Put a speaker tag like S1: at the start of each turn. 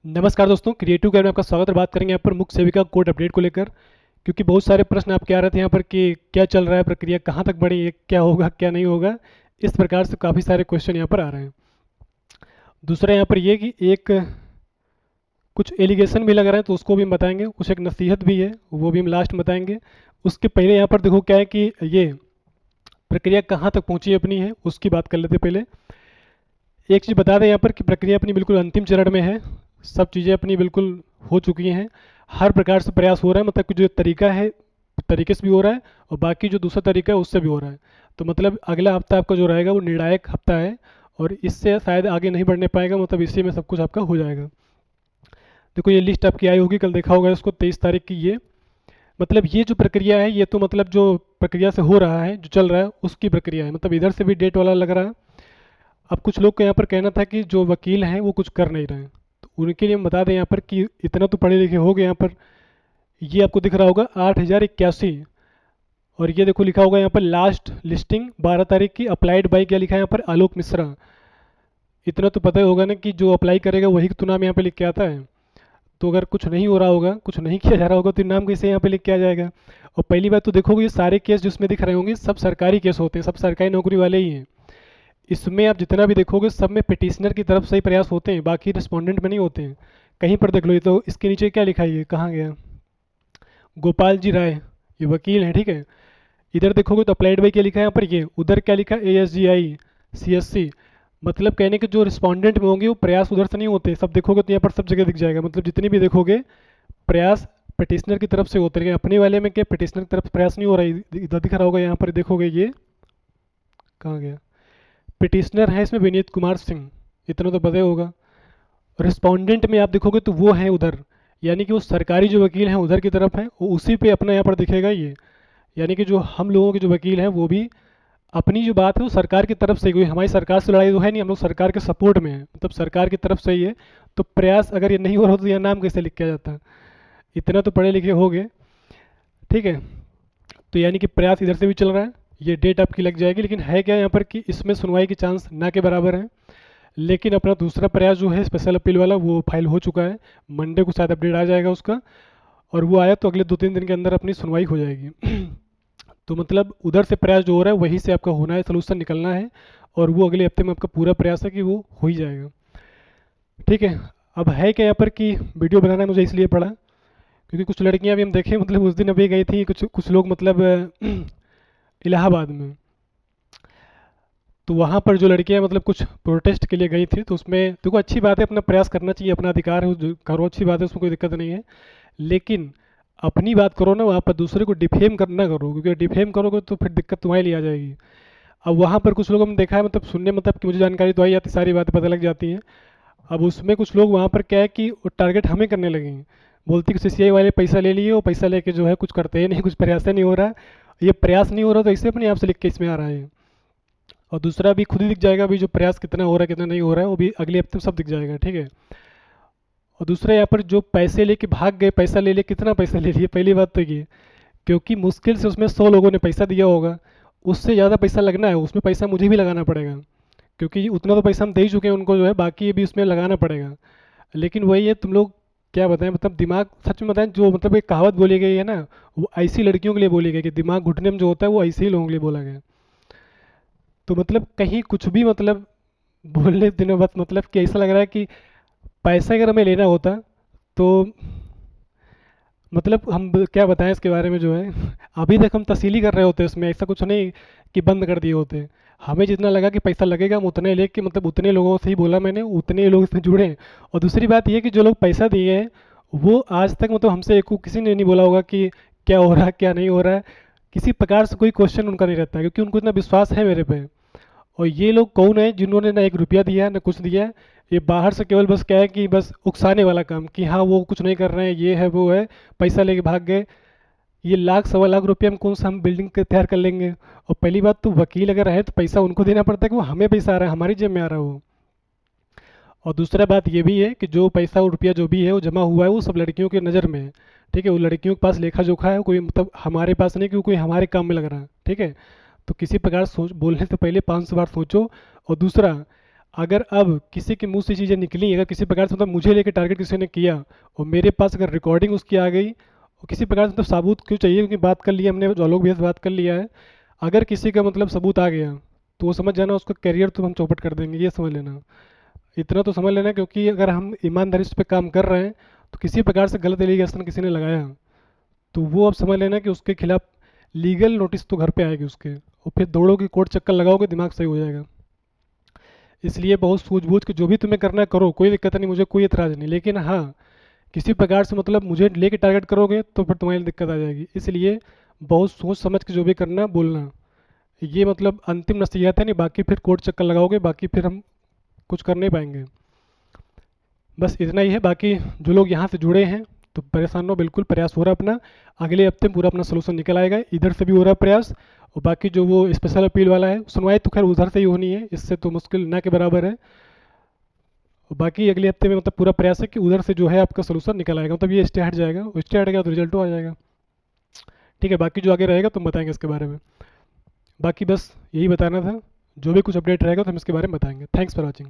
S1: नमस्कार दोस्तों, creative game में आपका स्वागत है। बात करेंगे यहाँ पर मुख्य सेविका कोड अपडेट को लेकर, क्योंकि बहुत सारे प्रश्न आपके आ रहे थे यहाँ पर कि क्या चल रहा है, प्रक्रिया कहाँ तक बढ़ी है, क्या होगा क्या नहीं होगा। इस प्रकार से काफ़ी सारे क्वेश्चन यहाँ पर आ रहे हैं। दूसरा यहाँ पर ये कि एक कुछ एलिगेशन भी लग रहा है तो उसको भी हम बताएंगे, कुछ एक नसीहत भी है वो भी हम लास्ट में बताएंगे। उसके पहले यहाँ पर देखो क्या है कि ये प्रक्रिया कहाँ तक पहुँची अपनी है उसकी बात कर लेते पहले। एक चीज़ बता दें यहाँ पर कि प्रक्रिया अपनी बिल्कुल अंतिम चरण में है। सब चीज़ें अपनी बिल्कुल हो चुकी हैं। हर प्रकार से प्रयास हो रहा है, मतलब कि जो तरीका है तरीके से भी हो रहा है और बाकी जो दूसरा तरीका है उससे भी हो रहा है। तो मतलब अगला हफ्ता आपका जो रहेगा वो निर्णायक हफ्ता है और इससे शायद आगे नहीं बढ़ने पाएगा, मतलब इसी में सब कुछ आपका हो जाएगा। देखो ये लिस्ट आपकी आई होगी, कल देखा होगा इसको, 23 तारीख की ये। मतलब ये जो प्रक्रिया है ये तो मतलब जो प्रक्रिया से हो रहा है, जो चल रहा है उसकी प्रक्रिया है, मतलब इधर से भी डेट वाला लग रहा है। अब कुछ लोग को यहाँ पर कहना था कि जो वकील हैं वो कुछ कर नहीं रहे हैं, तो उनके लिए हम बता दें यहाँ पर कि इतना तो पढ़े लिखे हो गए। यहाँ पर ये आपको दिख रहा होगा 8,081, और ये देखो लिखा होगा यहाँ पर लास्ट लिस्टिंग 12 तारीख की, अप्लाइड बाई क्या लिखा है यहाँ पर, आलोक मिश्रा। इतना तो पता ही होगा ना कि जो अप्लाई करेगा वही तो नाम यहाँ पे लिख के आता है। तो अगर कुछ नहीं हो रहा होगा, कुछ नहीं किया जा रहा होगा, तो नाम कैसे यहाँ पे लिख के आ जाएगा। और पहली बात तो देखोगे ये सारे केस जिसमें दिख रहे होंगे सब सरकारी केस होते हैं, सब सरकारी नौकरी वाले ही हैं। इसमें आप जितना भी देखोगे सब में पिटिशनर की तरफ से ही प्रयास होते हैं, बाकी रिस्पोंडेंट में नहीं होते हैं। कहीं पर देख लो, ये तो इसके नीचे क्या लिखा है, ये कहाँ गया, गोपाल जी राय, ये वकील हैं, ठीक है। इधर देखोगे तो अप्लाइड बाई क्या लिखा है यहाँ पर, ये उधर क्या लिखा है, ASGI CSC। मतलब कहने के जो रिस्पोंडेंट में होंगे वो प्रयास उधर से नहीं होते, सब देखोगे तो यहाँ पर सब जगह दिख जाएगा। मतलब जितनी भी देखोगे प्रयास पिटिशनर की तरफ से होते हैं। अपने वाले में क्या पिटिशनर की तरफ प्रयास नहीं हो रहा है, इधर दिख रहा होगा यहाँ पर देखोगे, ये कहाँ गया, पिटिशनर है इसमें विनीत कुमार सिंह, इतना तो पता ही होगा। रिस्पोंडेंट में आप देखोगे तो वो है उधर, यानी कि वो सरकारी जो वकील हैं उधर की तरफ हैं, वो उसी पे अपना यहाँ पर दिखेगा ये। यानी कि जो हम लोगों के जो वकील हैं वो भी अपनी जो बात है वो सरकार की तरफ से ही, कोई हमारी सरकार से लड़ाई तो है नहीं, हम लोग सरकार के सपोर्ट में है, मतलब सरकार की तरफ से ही है। तो प्रयास अगर ये नहीं हो रहा तो यह नाम कैसे लिख के आ जाता। इतना तो पढ़े लिखे हो गए, ठीक है। तो यानी कि प्रयास इधर से भी चल रहा है, ये डेट आपकी लग जाएगी। लेकिन है क्या यहाँ पर कि इसमें सुनवाई के चांस ना के बराबर हैं। लेकिन अपना दूसरा प्रयास जो है स्पेशल अपील वाला वो फाइल हो चुका है, मंडे को शायद अपडेट आ जाएगा उसका, और वो आया तो अगले 2-3 दिन के अंदर अपनी सुनवाई हो जाएगी। तो मतलब उधर से प्रयास जो हो रहा है वहीं से आपका होना है, सोल्यूशन निकलना है, और वो अगले हफ्ते में आपका पूरा प्रयास है कि वो हो ही जाएगा, ठीक है। अब है क्या यहाँ पर कि वीडियो बनाना मुझे इसलिए पड़ा क्योंकि कुछ लड़कियां भी हम देखें, मतलब उस दिन अभी गई थी कुछ कुछ लोग, मतलब इलाहाबाद में। तो वहाँ पर जो लड़कियां मतलब कुछ प्रोटेस्ट के लिए गई थी, तो उसमें देखो अच्छी बात है, अपना प्रयास करना चाहिए, अपना अधिकार है, जो करो अच्छी बात है, उसमें कोई दिक्कत नहीं है। लेकिन अपनी बात करो ना, वहाँ पर दूसरे को डिफेम करना करो, क्योंकि डिफेम करोगे तो फिर दिक्कत तुम्हारे लिए आ जाएगी। अब वहाँ पर कुछ लोग हमने देखा है, मतलब सुनने, मतलब कि मुझे जानकारी तो आई जाती, सारी बातें पता लग जाती हैं। अब उसमें कुछ लोग वहाँ पर क्या है कि वो टारगेट हमें करने लगे हैं, बोलती कि CCI वाले पैसा ले लिए, वो पैसा लेके जो है कुछ करते हैं नहीं, कुछ प्रयास नहीं हो रहा। ये प्रयास नहीं हो रहा तो इससे अपने आप से लिख के इसमें आ रहा है। और दूसरा भी खुद ही दिख जाएगा अभी जो प्रयास कितना हो रहा है कितना नहीं हो रहा है, वो भी अगले हफ्ते में सब दिख जाएगा, ठीक है। और दूसरा यहाँ पर जो पैसे लेके भाग गए, पैसा ले लिए, कितना पैसा ले लिए, पहली बात तो ये, क्योंकि मुश्किल से उसमें 100 लोगों ने पैसा दिया होगा, उससे ज़्यादा पैसा लगना है, उसमें पैसा मुझे भी लगाना पड़ेगा, क्योंकि उतना तो पैसा हम दे ही चुके हैं उनको जो है, बाकी ये भी उसमें लगाना पड़ेगा। लेकिन वही है, तुम लोग क्या बताएं, मतलब दिमाग सच में बताएं, जो मतलब एक कहावत बोली गई है ना, वो ऐसी लड़कियों के लिए बोली गई कि दिमाग घुटने में जो होता है वो ऐसे ही लोगों के लिए बोला गया। तो मतलब कहीं कुछ भी मतलब बोलने दिनों बाद मतलब कि ऐसा लग रहा है कि पैसा अगर हमें लेना होता तो मतलब हम क्या बताएं इसके बारे में जो है, अभी तक हम तसीली कर रहे होते इसमें, ऐसा कुछ नहीं कि बंद कर दिए होते। हमें जितना लगा कि पैसा लगेगा हम उतने लेके, मतलब उतने लोगों से ही बोला मैंने, उतने लोग इसमें जुड़े हैं। और दूसरी बात ये कि जो लोग पैसा दिए हैं वो आज तक मतलब हमसे एक किसी ने नहीं बोला होगा कि क्या हो रहा है क्या नहीं हो रहा है, किसी प्रकार से कोई क्वेश्चन उनका नहीं रहता, क्योंकि उनको इतना विश्वास है मेरे पे। और ये लोग कौन है जिन्होंने ना 1 रुपया दिया है ना कुछ दिया है, ये बाहर से केवल बस क्या है कि बस उकसाने वाला काम कि हाँ वो कुछ नहीं कर रहे हैं, ये है वो है, पैसा लेके भाग गए। ये लाख 1.25 लाख में कौन सा हम बिल्डिंग तैयार कर लेंगे। और पहली बात तो वकील अगर है तो पैसा उनको देना पड़ता है कि वो हमें पैसा आ रहा है, हमारी जेब में आ रहा है वो। और दूसरा बात ये भी है कि जो पैसा और रुपया जो भी है वो जमा हुआ है वो सब लड़कियों की नज़र में है, ठीक है। वो लड़कियों के पास लेखा जोखा है, कोई मतलब हमारे पास नहीं, क्योंकि कोई हमारे काम में लग रहा है, ठीक है। तो किसी प्रकार सोच बोलने से पहले 500 बार सोचो। और दूसरा, अगर अब किसी के मुंह से चीज़ें निकली, अगर किसी प्रकार से मतलब मुझे लेके टारगेट किसी ने किया और मेरे पास अगर रिकॉर्डिंग उसकी आ गई और किसी प्रकार से मतलब सबूत क्यों चाहिए, क्योंकि बात कर लिया हमने, आलोक भैया से बात कर लिया है, अगर किसी का मतलब सबूत आ गया तो वो समझ जाना उसका करियर तो हम चौपट कर देंगे, ये समझ लेना। इतना तो समझ लेना, क्योंकि अगर हम ईमानदारी से पे काम कर रहे हैं तो किसी प्रकार से गलत एलिगेशन किसी ने लगाया तो वो अब समझ लेना कि उसके खिलाफ लीगल नोटिस तो घर पे आएगी उसके, और फिर दौड़ोगे कोर्ट चक्कर लगाओगे, दिमाग सही हो जाएगा। इसलिए बहुत सूझबूझ के जो भी तुम्हें करना है करो, कोई दिक्कत नहीं, मुझे कोई एतराज़ नहीं, लेकिन हाँ किसी प्रकार से मतलब मुझे लेके टारगेट करोगे तो फिर तुम्हारी दिक्कत आ जाएगी। इसलिए बहुत सोच समझ के जो भी करना बोलना, ये मतलब अंतिम नसीहत है, नहीं बाकी फिर कोर्ट चक्कर लगाओगे, बाकी फिर हम कुछ कर नहीं पाएंगे। बस इतना ही है। बाकी जो लोग यहाँ से जुड़े हैं तो परेशान हो, बिल्कुल प्रयास हो रहा है अपना, अगले हफ्ते पूरा अपना सोल्यूशन निकल आएगा, इधर से भी हो रहा है प्रयास। और बाकी जो वो स्पेशल अपील वाला है, सुनवाई तो खैर उधर से ही होनी है, इससे तो मुश्किल ना के बराबर है। और बाकी अगले हफ्ते में मतलब पूरा प्रयास है कि उधर से जो है आपका सोल्यूशन निकल आएगा, मतलब ये स्टे हट जाएगा, और स्टे हट गया तो रिजल्ट आ जाएगा। ठीक है, बाकी जो आगे रहेगा तुम बताएंगे इसके बारे में। बाकी बस यही बताना था, जो भी कुछ अपडेट रहेगा तो हम इसके बारे में बताएंगे। Thanks for watching.